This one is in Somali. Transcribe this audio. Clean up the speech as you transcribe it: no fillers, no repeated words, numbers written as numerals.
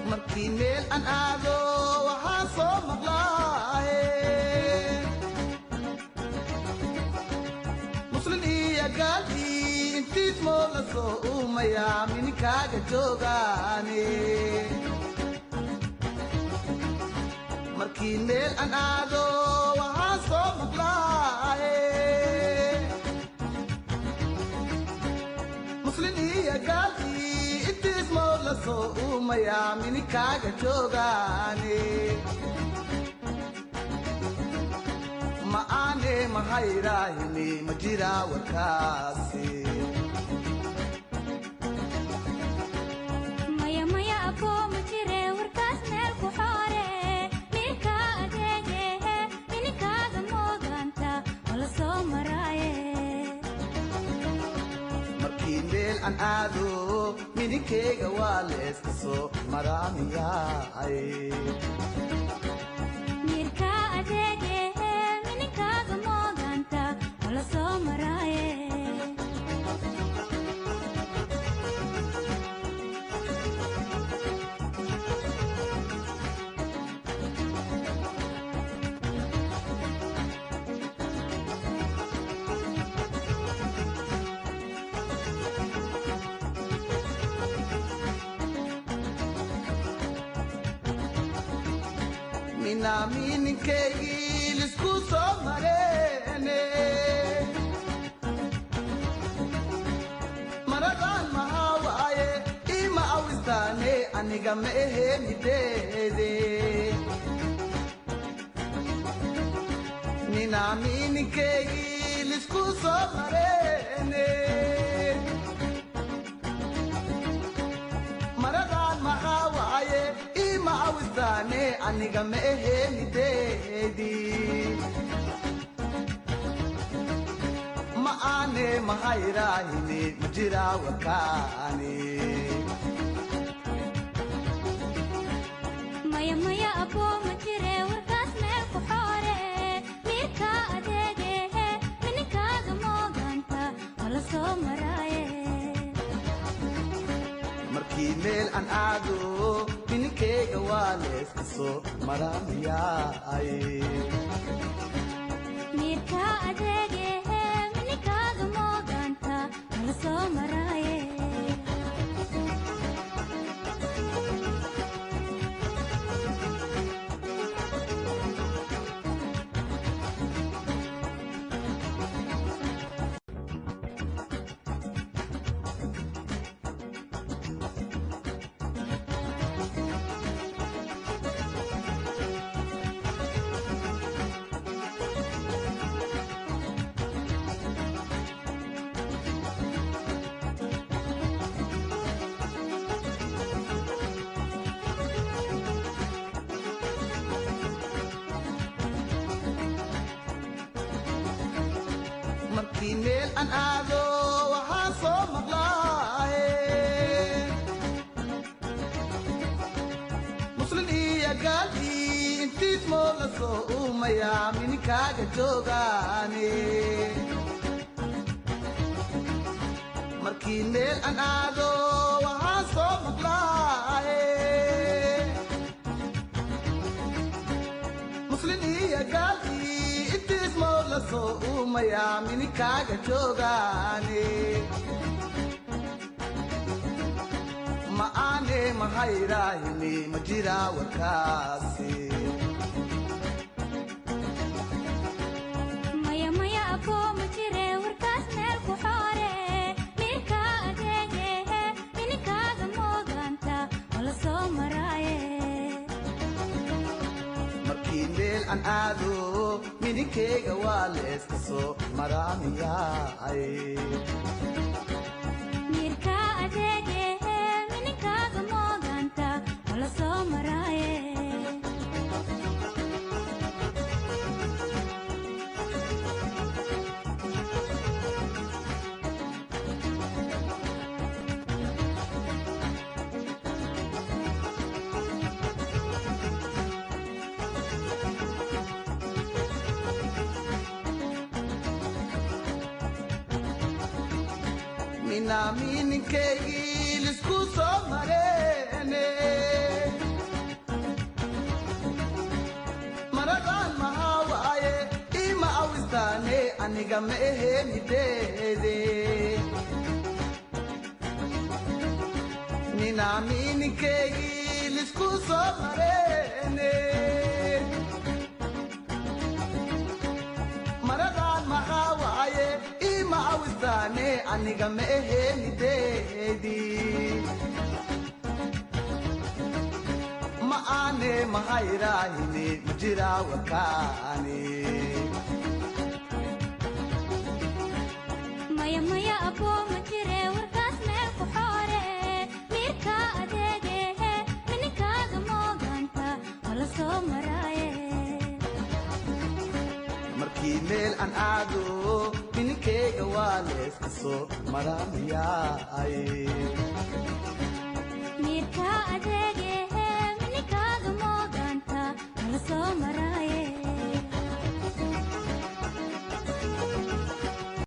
markii meel aan aado waxaan soo maqlaaye muslin iyo gaalkii intiis moo la soo uumayaa mininkaaga joogaane markii meel aan aado waxaan soo maqlaaye muslin iyo gaalkii intiis moo la soo uumayaa mininkaaga joogaane ma aane mahayrahini ma jiraa warkaasi maya maya abo ma jire warkaas meel ku xoore ninka adeegehe mininkaaga mooganta wala soo maraaye markii meel aan aado mininkeyga waa leeska soo maraamiyaay mirka adeegehe mininkaaga mooganta wala soo maraaye mina mininkeygii lisku soo mareene maradan maxaa waaye ima awistaane aniga ma ehe mideede mina mininkeygii lisku soo mareene maradan maxaa waaye ima awistaane aniga ma ehe mideedi ma aane mahayrahini ma jiraa warkaani maya maya abo ma jire warkaas meel ku xoore mirka adeegehe mininkaaga mooganta wala soo maraaye markii meel aan aado mininkeyga waa leeska soo maraamiyaay mirka adeegehe mininkaaga mooganta wala soo maraaye markii meel aan aado waxaan soo maqlaaye muslin iyo gaalkii intiis moo la soo uumayaa mininkaaga joogaane markii meel aan aado waxaan soo maqlaaye muslin iyo gaalkii intiis moo la soo uumayaa mininkaaga joogaane ma aane mahayrahini ma jiraa warkaasi maya maya abo ma jire warkaas meel ku xoore mirka adeegehe mininkaaga mooganta wala soo maraaye markii meel aan aado mininkeyga waa leeska soo maraamiyaay mirka adeegehe mininkaaga mooganta wala soo maraaye ninaaminninkaygii lisku soo mareene maradan maxaa waaye ima awistaane aniga ma ehenideede ninaaminninkaygii lisku soo mareene maradan maxaa waaye ima awistaane aniga ma ehenideedi ma aane mahayrahine majira wakaane maya maya abo ma jire warkaas meel ku xoore miirka adeegehe mininkaaga mooganta wala soo maraaye markii meel aan aado ninkeyga waa leeska soo maraamayaay